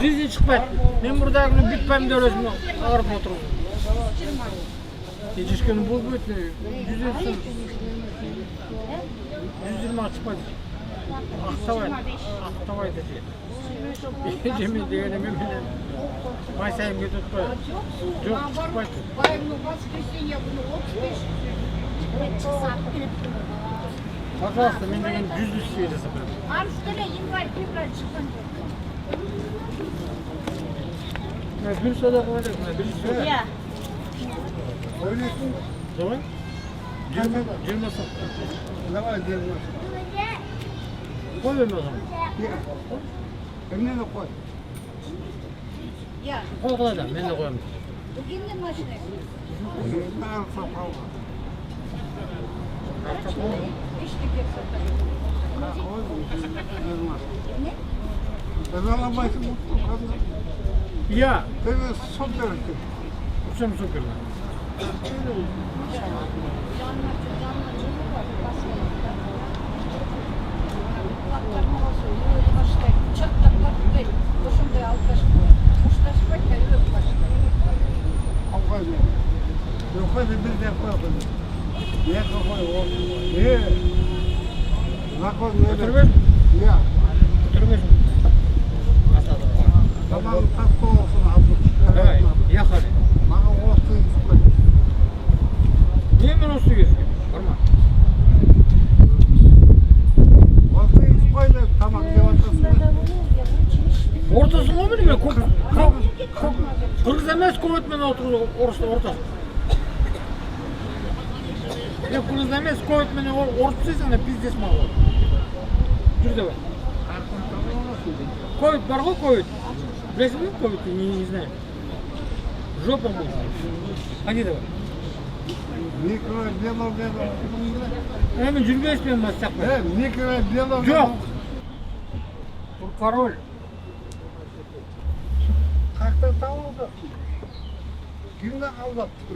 жүзден шықпайды. Мен бұрдағыны бітпәйім деп өзім ағырып отырмын. Ешкені бол бөтіне, 100 шықпайды. Ақтабайды же. Жеме дегені мен майсайым кетіп қой. Жоқ шықпайды. Пожалуйста, мен деген 100 сфер жасап беремін. Арыстықта январь, февраль шыққан жоқ. Bir soda koyacak mı? Bir soda. Иә. Ойлайсың? Давай. Жиырмасын. Давай, жиырма. Қой берме о zaman. Кімнен қой? Иә. Қой қалай да, мен де қоямын. Бүгінгі машина. Маған сапауға. Ештеңе сатады. Біз аламайсың мұқтың. Иә. Тебе супер. Всем супер. Yoxsa bir de qo'yadi. Ne qo'yib? Naqol Oturmayın. Ya. Oturmayın. Tamam, tatlı olsun abi. Давай, ехали. Bana olsun istiyor. Niye ben olsun gözüküyorum? Varma. Olsun istiyor. Tamam, yavaşlasın. Ortasın o benim ya. Kırgız emez kovetmen oturuyor ortası. Ya kırgız emez kovetmen ortasıysan da pizdes mal olur. Dur da var. Ковид бар ғой, ковид. Білесің бе ковидті? Не знаю. Жопа может. Қане давай. Микробиология. Мен жүргеспен бастақпын. Микробиология. Жоқ. Бұл пароль. Қақта табылды. Кімді алдапты?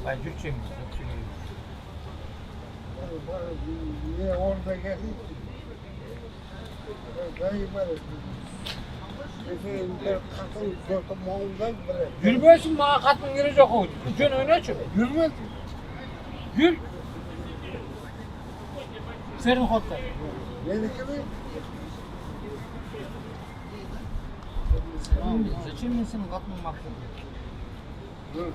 Бай жүрсем. Ne orada geldi. Gayipler. Katıl gördüm ondan bile. Жүрбесін маған қатының керегі жоқ ау. Жөн ойнатшы. Yürümez. Жүр. Серін қотта. Benimki mi? Зачем мен сенің қатының мақтым? Dur.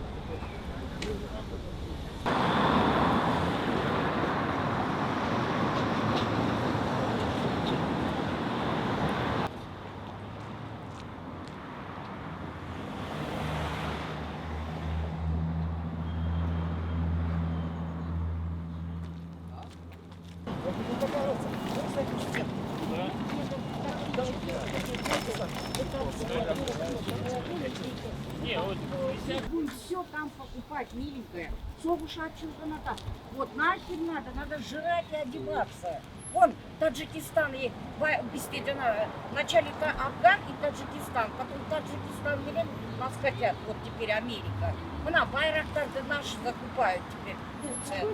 Будем все там покупать, миленькая. Совушат чемпионата. Вот нахер надо жрать и одеваться. Вон, Таджикистан и бесстыдно. Вначале Афган и Таджикистан, потом Таджикистан и нас хотят, вот теперь Америка. Вона, Байрактарды наши закупают теперь, Турция.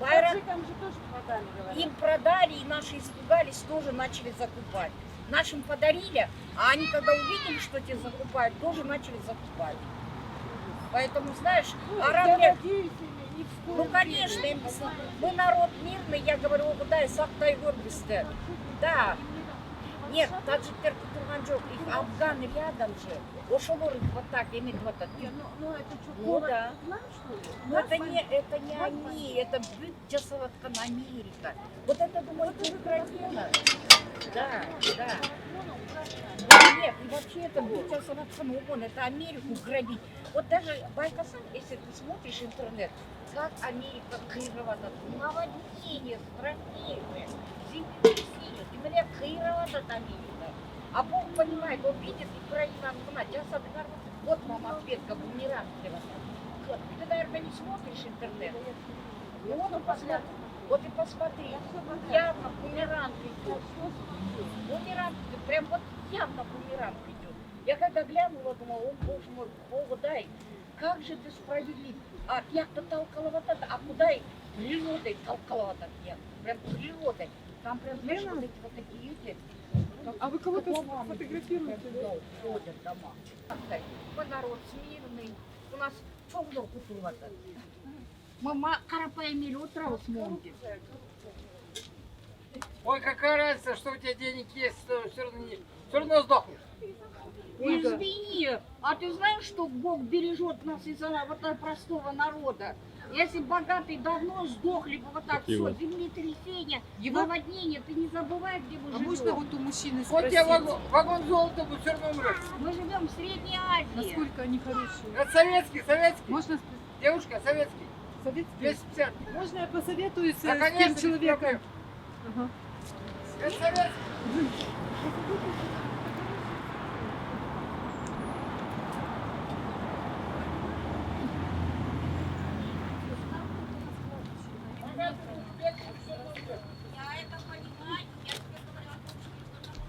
Таджикам же тоже продали, говорят. Им продали, и наши испугались, тоже начали закупать. Нашим подарили, а они когда увидели, что те закупают, тоже начали закупать. Поэтому, знаешь, арабы... Ну, конечно, мы народ мирный, я говорю, дай сақтай көрбісті. Да. Нет, таджиктер тұрған жоқ, их Афганы рядом же. Ошолор их вот так имеют вот это. Ну, это что, Ну, да. нам, что ли? Но это не они, это быт жасаваткан Америка. Вот это, думаю, это Украина. Да. Да нет, и вообще это быт жасаваткан ООН, это Америку грабить. Вот даже Байкасан, если ты смотришь интернет, как Америка кыйраватат, наводнение страшнейшее, землетрясение, и меня кыйраватат Америка. А Бог понимает, он видит, Украина, вот вам ответ, как бумеранг. Ты, наверное, не смотришь интернет. Ну вот посмотри, вот и посмотри, явно бумеранг идет. Бумеранг идет, прям вот явно бумеранг идет. Я когда глянула, думала, о боже мой, Богу дай, как же ты справедлив. А як-то толкаловато, а куда и природой толкаловато, прям природой. Там прям знаешь, вот такие эти, А вы кого-то котлованы фотографируете? ходят дома. Народ смирный. У нас что в дорогу было-то? Мы карапаями утром смотрим. Ой, какая разница, что у тебя денег есть, все равно сдохнешь. Извини, а ты знаешь, что Бог бережет нас из-за вот этого простого народа? Если богатые давно сдохли бы вот так, все, землетрясение, наводнение, ты не забывай, где мы А живем. можно вот у мужчины Хоть спросить, я вагон золота, вы все равно умрешь. Мы живем в Средней Азии. насколько они хорошие? Это советский. Можно спросить? Девушка, советский. Советский? 250. Можно я посоветуюсь Да, с конечно, тем без человеком? проблем. Ага. Это советский. Я это понимаю, я тебе говорю о том, что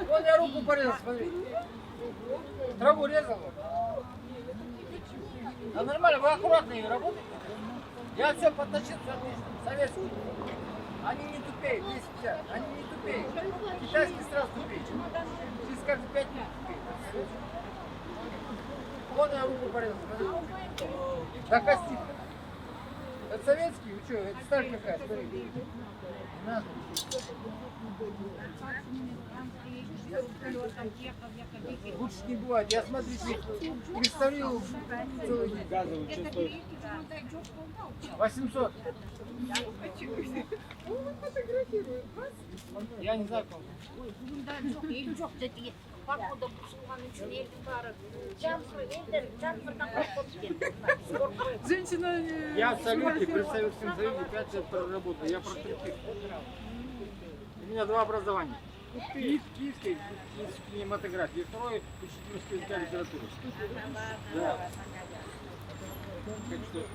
Вот я руку порезал, смотри. Траву резал. А нормально, вы аккуратно ее работаете. Я все подточил, отлично. Советский. Они не тупеют, 250. Они не тупеют. Китайский сразу тупеет. Через каждые 5 минут тупеет. Вот я руку порезал, смотри. До кости. Это советский? Вы что, это сталь какая? Смотри. На. Лучше не бывает. Я, смотрите, реставрировал целый день. Газовый, чистой. 800. Я не знаю, кому. Женщина... Я в Салюте, при Советском Союзе 5 лет проработал. Я практически. У меня 2 образования. Киевский кинематография, и второй учительский языка литературы. Да. Так что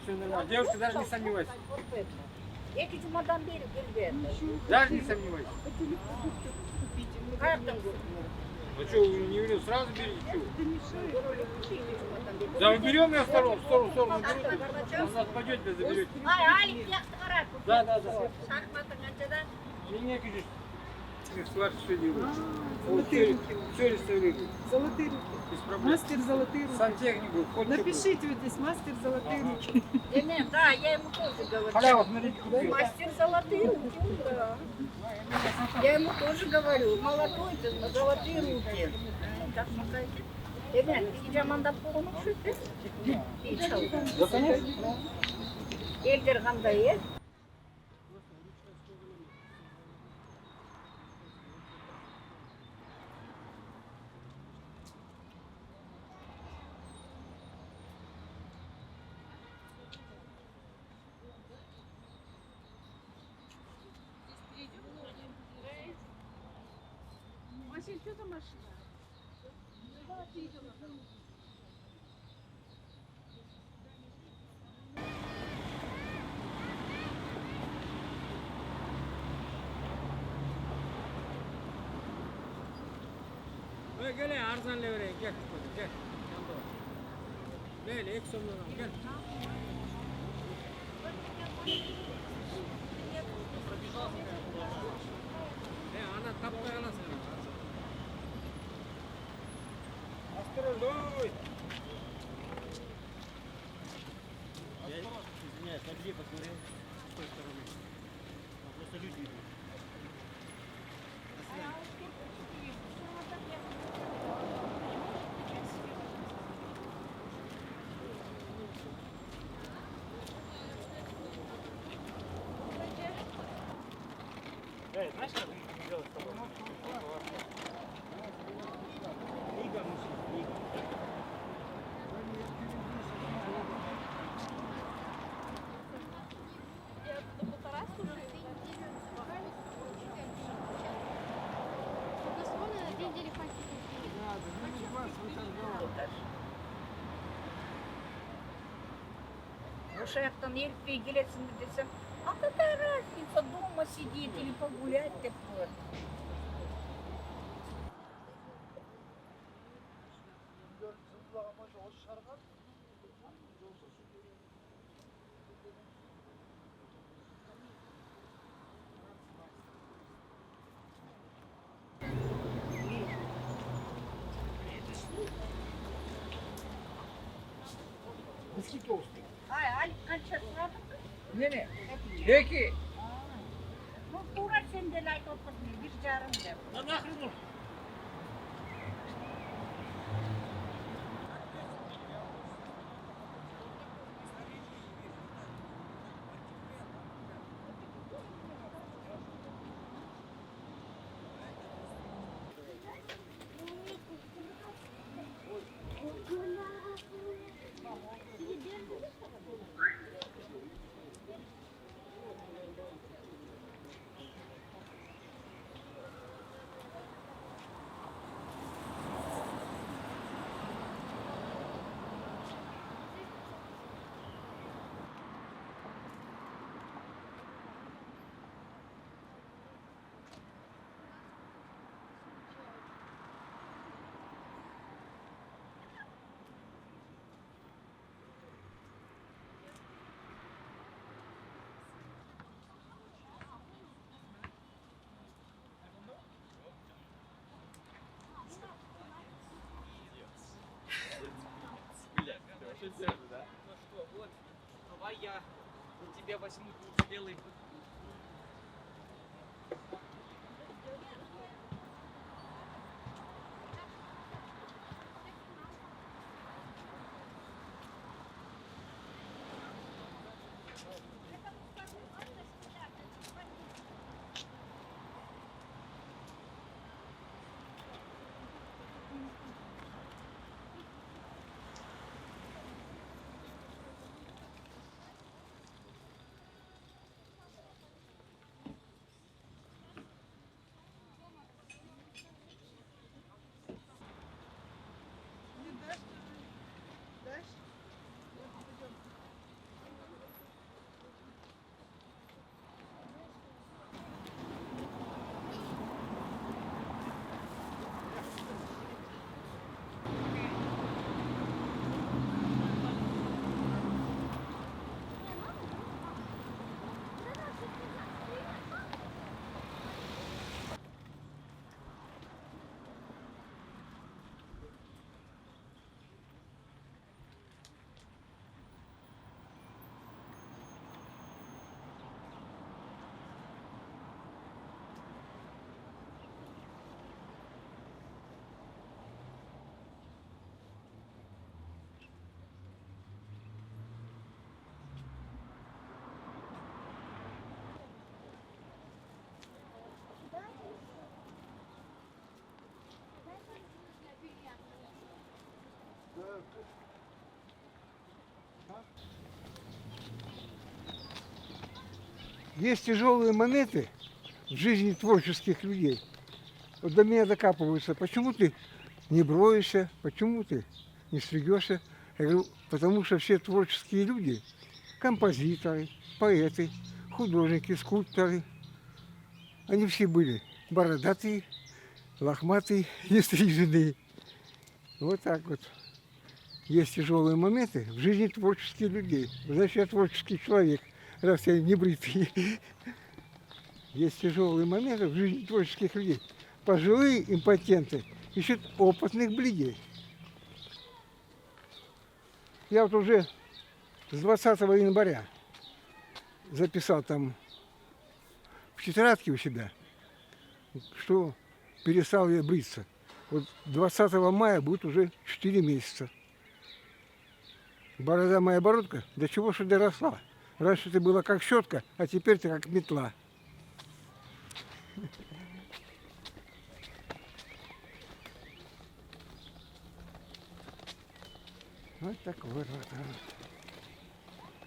все нормально. Девушка, даже не сомневайся. Эти чемодан берег, Даже не сомневайся. как там? Ну что, не верю, сразу берите, что? Да, мы берем ее в сторону берете, он нас пойдете, заберете. Алик, я стараюсь. Да. Шахматы, да? Не кажешь, сварщик что делает? Золотые Все реставрирует. Золотые руки. Без проблем. Мастер золотые руки. Сантехнику, хоть Напишите вот здесь, мастер золотые руки. Да, я ему тоже говорю. Халява, смотрите, купил. Мастер золотые руки, да. Я ему тоже говорю, молодой ты, на золотые руки. Так, смотрите. Ребят, ты жаманда полнуши ты? Да, конечно. Эльдер Гандае. Василь, что за машина? Gel arzanla vereyim gel. Gel. Böyle ek sonuna gel. Ana tapla yalasın. Извиняюсь, на где посмотрел? С той стороны. Просто люди идут. Знаешь, как делать с тобой? Книга, мужчина, книга. Ошаяқтан ерікпей келесің десем, а какая разница, дома сидеть или погулять такое. Куски толстые. Ай, қанша сұрадың? Не. Екі. Ну, тура сендер айтып отырсың, 1,5 деп. Да нахрен нужно. Ну что, вот, давай я у тебя возьму тут белый. Есть тяжелые моменты в жизни творческих людей. Вот до меня докапываются, почему ты не броешься, почему ты не стригешься. Я говорю, потому что все творческие люди, композиторы, поэты, художники, скульпторы, они все были бородатые, лохматые, нестриженные. Вот так вот. Есть тяжелые моменты в жизни творческих людей. Значит, я творческий человек, раз я не бритый. Есть тяжелые моменты в жизни творческих людей. Пожилые импотенты ищут опытных бледей. Я вот уже с 20 января записал там в тетрадке у себя, что перестал я бриться. Вот 20 мая будет уже 4 месяца. Борода моя бородка, до чего же доросла. Раньше ты была как щетка, а теперь ты как метла. Вот такой вот.